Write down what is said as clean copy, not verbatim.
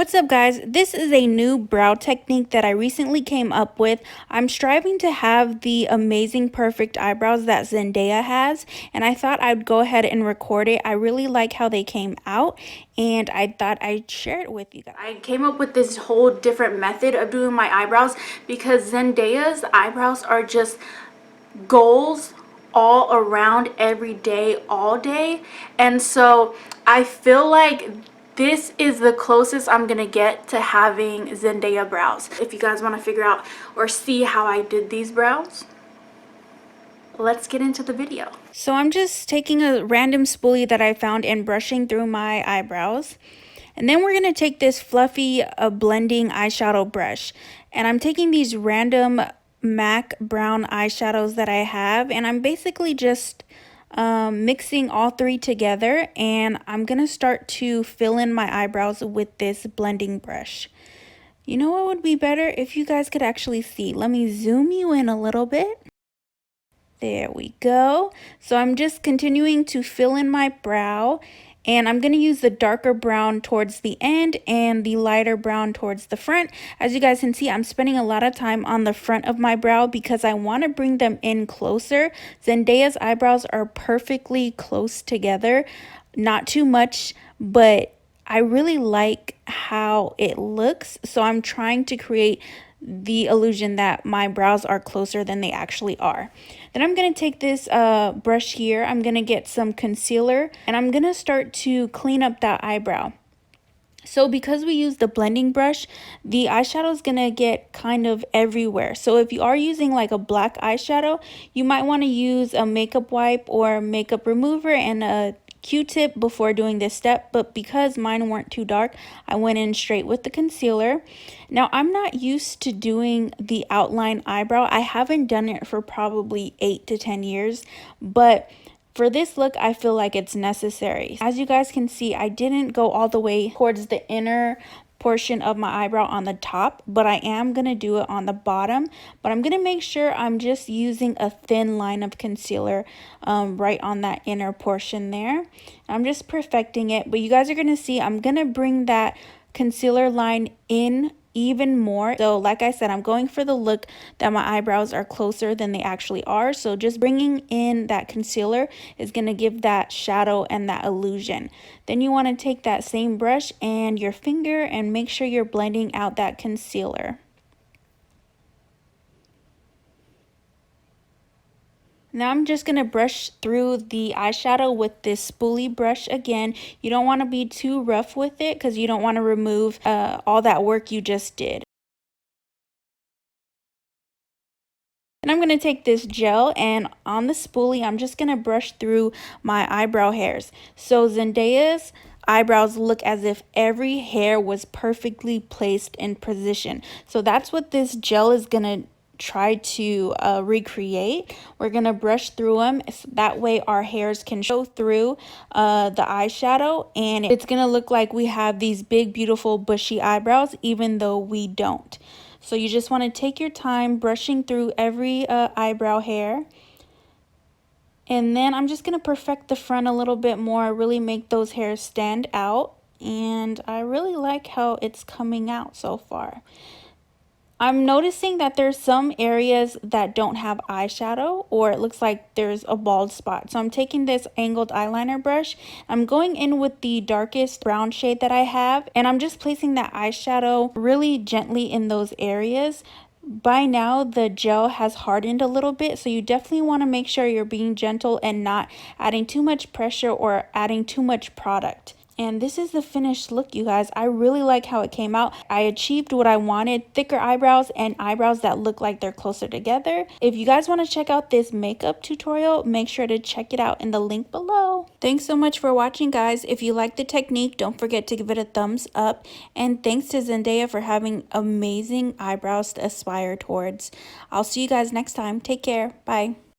What's up, guys? This is a new brow technique that I recently came up with. I'm striving to have the amazing perfect eyebrows that Zendaya has, and I thought I'd go ahead and record it. I really like how they came out, and I thought I'd share it with you guys. I came up with this whole different method of doing my eyebrows because Zendaya's eyebrows are just goals all around, every day, all day, and so I feel like this is the closest I'm gonna get to having Zendaya brows. If you guys want to figure out or see how I did these brows, let's get into the video. So I'm just taking a random spoolie that I found and brushing through my eyebrows. And then we're going to take this fluffy blending eyeshadow brush. And I'm taking these random MAC brown eyeshadows that I have. And I'm basically just mixing all three together. And I'm going to start to fill in my eyebrows with this blending brush. You know what would be better? If you guys could actually see. Let me zoom you in a little bit. There we go. So I'm just continuing to fill in my brow, and I'm going to use the darker brown towards the end and the lighter brown towards the front. As you guys can see, I'm spending a lot of time on the front of my brow because I want to bring them in closer. Zendaya's eyebrows are perfectly close together, not too much, but I really like how it looks. So I'm trying to create the illusion that my brows are closer than they actually are. Then I'm going to take this brush here. I'm going to get some concealer and I'm going to start to clean up that eyebrow. So because we use the blending brush, the eyeshadow is going to get kind of everywhere. So if you are using like a black eyeshadow, you might want to use a makeup wipe or makeup remover and a Q-tip before doing this step, but because mine weren't too dark, I went in straight with the concealer. Now, I'm not used to doing the outline eyebrow. I haven't done it for probably 8 to 10 years, but for this look, I feel like it's necessary. As you guys can see, I didn't go all the way towards the inner portion of my eyebrow on the top, but I am going to do it on the bottom. But I'm going to make sure I'm just using a thin line of concealer right on that inner portion there. I'm just perfecting it, but you guys are going to see I'm going to bring that concealer line in even more. So like I said, I'm going for the look that my eyebrows are closer than they actually are. So just bringing in that concealer is going to give that shadow and that illusion. Then you want to take that same brush and your finger and make sure you're blending out that concealer. Now I'm just going to brush through the eyeshadow with this spoolie brush again. You don't want to be too rough with it because you don't want to remove all that work you just did. And I'm going to take this gel and on the spoolie, I'm just going to brush through my eyebrow hairs. So Zendaya's eyebrows look as if every hair was perfectly placed in position. So that's what this gel is going to try to recreate. We're going to brush through them so that way our hairs can show through the eyeshadow, and it's going to look like we have these big beautiful bushy eyebrows even though we don't. So you just want to take your time brushing through every eyebrow hair. And then I'm just going to perfect the front a little bit more, really make those hairs stand out. And I really like how it's coming out so far. I'm noticing that there's some areas that don't have eyeshadow, or it looks like there's a bald spot. So I'm taking this angled eyeliner brush. I'm going in with the darkest brown shade that I have, and I'm just placing that eyeshadow really gently in those areas. By now, the gel has hardened a little bit, so you definitely want to make sure you're being gentle and not adding too much pressure or adding too much product. And this is the finished look, you guys. I really like how it came out. I achieved what I wanted, thicker eyebrows and eyebrows that look like they're closer together. If you guys want to check out this makeup tutorial, make sure to check it out in the link below. Thanks so much for watching, guys. If you like the technique, don't forget to give it a thumbs up. And thanks to Zendaya for having amazing eyebrows to aspire towards. I'll see you guys next time. Take care. Bye.